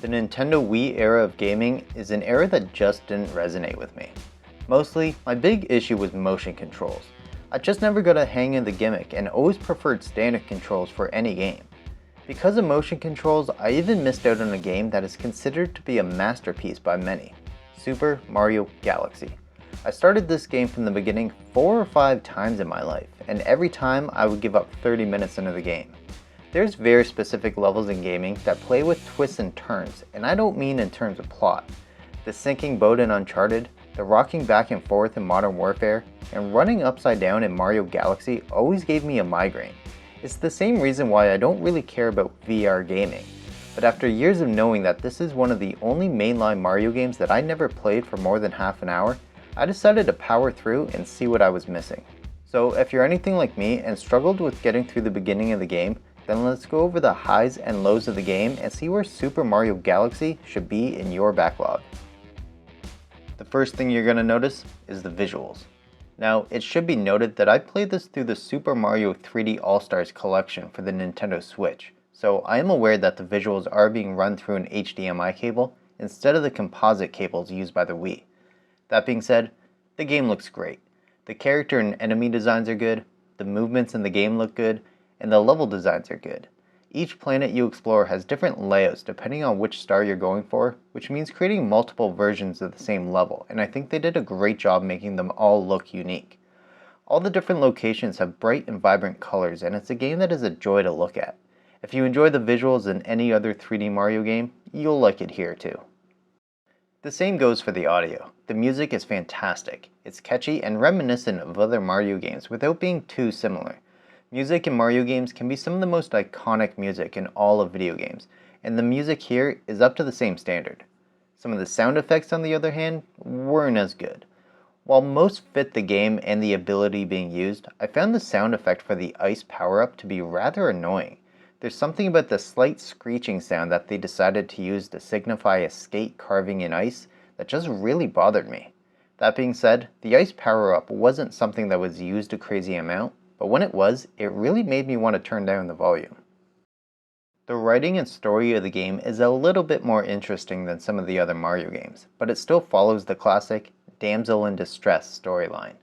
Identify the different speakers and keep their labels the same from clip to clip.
Speaker 1: The Nintendo Wii era of gaming is an era that just didn't resonate with me. Mostly, my big issue was motion controls. I just never got a hang of the gimmick and always preferred standard controls for any game. Because of motion controls, I even missed out on a game that is considered to be a masterpiece by many, Super Mario Galaxy. I started this game from the beginning 4 or 5 times in my life, and every time I would give up 30 minutes into the game. There's very specific levels in gaming that play with twists and turns, and I don't mean in terms of plot. The sinking boat in Uncharted, the rocking back and forth in Modern Warfare, and running upside down in Mario Galaxy always gave me a migraine. It's the same reason why I don't really care about VR gaming. But after years of knowing that this is one of the only mainline Mario games that I never played for more than half an hour, I decided to power through and see what I was missing. So if you're anything like me and struggled with getting through the beginning of the game, then let's go over the highs and lows of the game and see where Super Mario Galaxy should be in your backlog. The first thing you're going to notice is the visuals. Now, it should be noted that I played this through the Super Mario 3D All-Stars collection for the Nintendo Switch, so I am aware that the visuals are being run through an HDMI cable instead of the composite cables used by the Wii. That being said, the game looks great. The character and enemy designs are good, the movements in the game look good, and the level designs are good. Each planet you explore has different layouts depending on which star you're going for, which means creating multiple versions of the same level, and I think they did a great job making them all look unique. All the different locations have bright and vibrant colors, and it's a game that is a joy to look at. If you enjoy the visuals in any other 3D Mario game, you'll like it here too. The same goes for the audio. The music is fantastic. It's catchy and reminiscent of other Mario games without being too similar. Music in Mario games can be some of the most iconic music in all of video games, and the music here is up to the same standard. Some of the sound effects, on the other hand, weren't as good. While most fit the game and the ability being used, I found the sound effect for the ice power-up to be rather annoying. There's something about the slight screeching sound that they decided to use to signify a skate carving in ice that just really bothered me. That being said, the ice power-up wasn't something that was used a crazy amount, but when it was, it really made me want to turn down the volume. The writing and story of the game is a little bit more interesting than some of the other Mario games, but it still follows the classic damsel in distress storyline.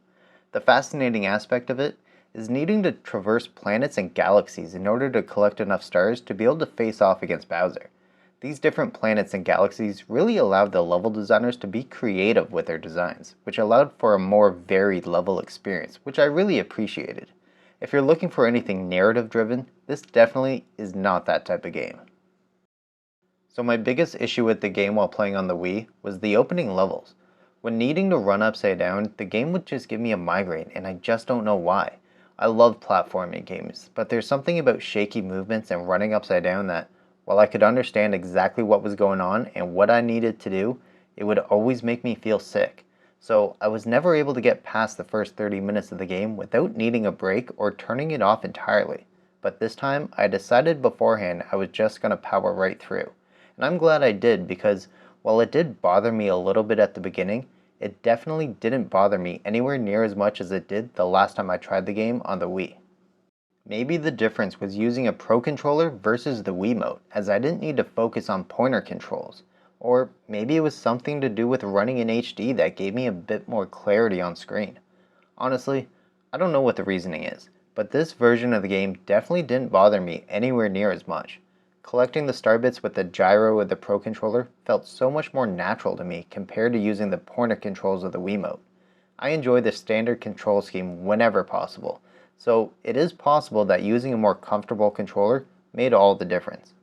Speaker 1: The fascinating aspect of it is needing to traverse planets and galaxies in order to collect enough stars to be able to face off against Bowser. These different planets and galaxies really allowed the level designers to be creative with their designs, which allowed for a more varied level experience, which I really appreciated. If you're looking for anything narrative driven, this definitely is not that type of game. So my biggest issue with the game while playing on the Wii was the opening levels. When needing to run upside down, the game would just give me a migraine, and I just don't know why. I love platforming games, but there's something about shaky movements and running upside down that, while I could understand exactly what was going on and what I needed to do, it would always make me feel sick. So I was never able to get past the first 30 minutes of the game without needing a break or turning it off entirely. But this time, I decided beforehand I was just going to power right through. And I'm glad I did, because while it did bother me a little bit at the beginning, it definitely didn't bother me anywhere near as much as it did the last time I tried the game on the Wii. Maybe the difference was using a Pro Controller versus the Wiimote, as I didn't need to focus on pointer controls. Or maybe it was something to do with running in HD that gave me a bit more clarity on screen. Honestly, I don't know what the reasoning is, but this version of the game definitely didn't bother me anywhere near as much. Collecting the star bits with the gyro of the Pro Controller felt so much more natural to me compared to using the pointer controls of the Wiimote. I enjoy the standard control scheme whenever possible, so it is possible that using a more comfortable controller made all the difference.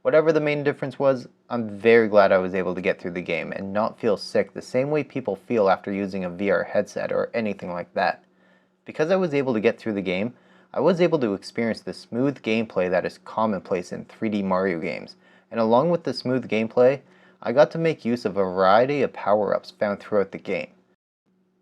Speaker 1: Whatever the main difference was, I'm very glad I was able to get through the game and not feel sick the same way people feel after using a VR headset or anything like that. Because I was able to get through the game, I was able to experience the smooth gameplay that is commonplace in 3D Mario games, and along with the smooth gameplay, I got to make use of a variety of power-ups found throughout the game.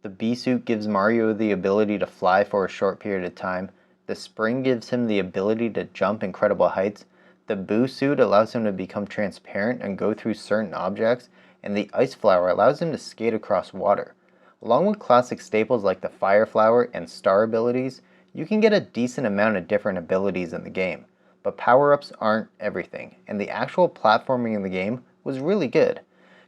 Speaker 1: The B-suit gives Mario the ability to fly for a short period of time, the spring gives him the ability to jump incredible heights, the Boo suit allows him to become transparent and go through certain objects, and the Ice Flower allows him to skate across water. Along with classic staples like the Fire Flower and Star abilities, you can get a decent amount of different abilities in the game, but power-ups aren't everything, and the actual platforming in the game was really good.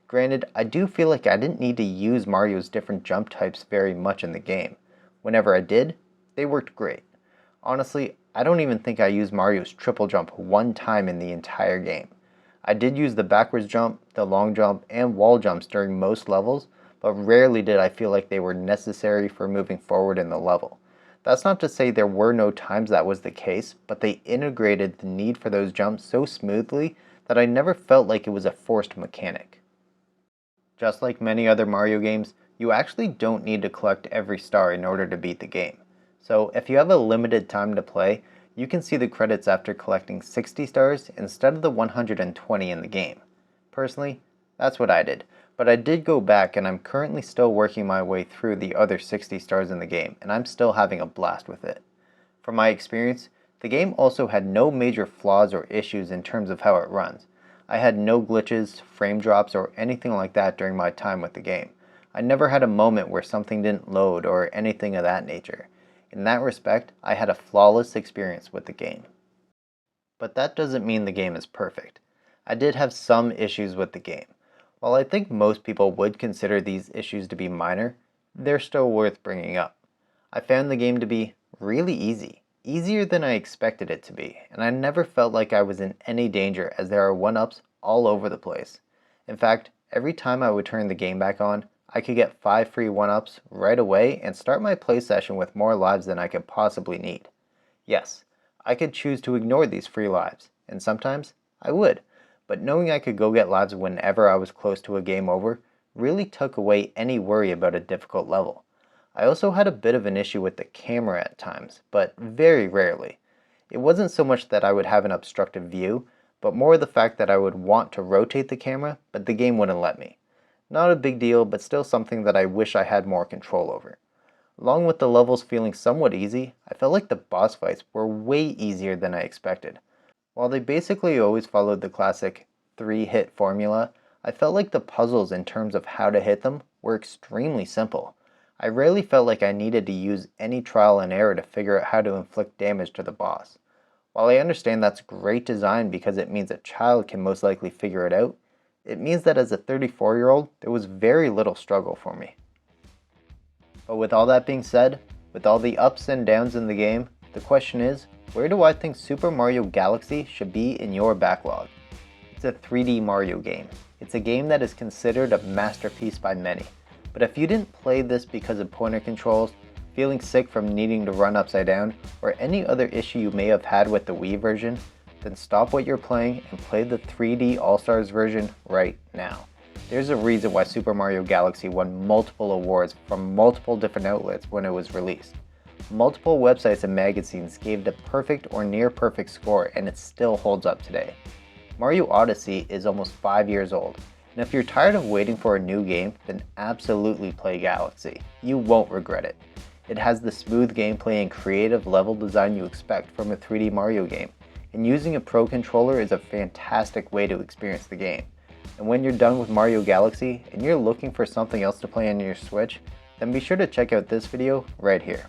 Speaker 1: Granted, I do feel like I didn't need to use Mario's different jump types very much in the game. Whenever I did, they worked great. Honestly, I don't even think I used Mario's triple jump one time in the entire game. I did use the backwards jump, the long jump, and wall jumps during most levels, but rarely did I feel like they were necessary for moving forward in the level. That's not to say there were no times that was the case, but they integrated the need for those jumps so smoothly that I never felt like it was a forced mechanic. Just like many other Mario games, you actually don't need to collect every star in order to beat the game. So if you have a limited time to play, you can see the credits after collecting 60 stars instead of the 120 in the game. Personally, that's what I did, but I did go back and I'm currently still working my way through the other 60 stars in the game, and I'm still having a blast with it. From my experience, the game also had no major flaws or issues in terms of how it runs. I had no glitches, frame drops, or anything like that during my time with the game. I never had a moment where something didn't load or anything of that nature. In that respect, I had a flawless experience with the game. But that doesn't mean the game is perfect. I did have some issues with the game. While I think most people would consider these issues to be minor, they're still worth bringing up. I found the game to be really easy, easier than I expected it to be, and I never felt like I was in any danger as there are 1-ups all over the place. In fact, every time I would turn the game back on, I could get 5 free 1-ups right away and start my play session with more lives than I could possibly need. Yes, I could choose to ignore these free lives, and sometimes I would, but knowing I could go get lives whenever I was close to a game over really took away any worry about a difficult level. I also had a bit of an issue with the camera at times, but very rarely. It wasn't so much that I would have an obstructive view, but more the fact that I would want to rotate the camera, but the game wouldn't let me. Not a big deal, but still something that I wish I had more control over. Along with the levels feeling somewhat easy, I felt like the boss fights were way easier than I expected. While they basically always followed the classic 3-hit formula, I felt like the puzzles in terms of how to hit them were extremely simple. I rarely felt like I needed to use any trial and error to figure out how to inflict damage to the boss. While I understand that's great design because it means a child can most likely figure it out, it means that as a 34-year-old, there was very little struggle for me. But with all that being said, with all the ups and downs in the game, the question is, where do I think Super Mario Galaxy should be in your backlog? It's a 3D Mario game. It's a game that is considered a masterpiece by many. But if you didn't play this because of pointer controls, feeling sick from needing to run upside down, or any other issue you may have had with the Wii version, then stop what you're playing and play the 3D All-Stars version right now. There's a reason why Super Mario Galaxy won multiple awards from multiple different outlets when it was released. Multiple websites and magazines gave it a perfect or near perfect score, and it still holds up today. Mario Odyssey is almost 5 years old, and if you're tired of waiting for a new game, then absolutely play Galaxy. You won't regret it. It has the smooth gameplay and creative level design you expect from a 3D Mario game, and using a Pro Controller is a fantastic way to experience the game. And when you're done with Mario Galaxy and you're looking for something else to play on your Switch, then be sure to check out this video right here.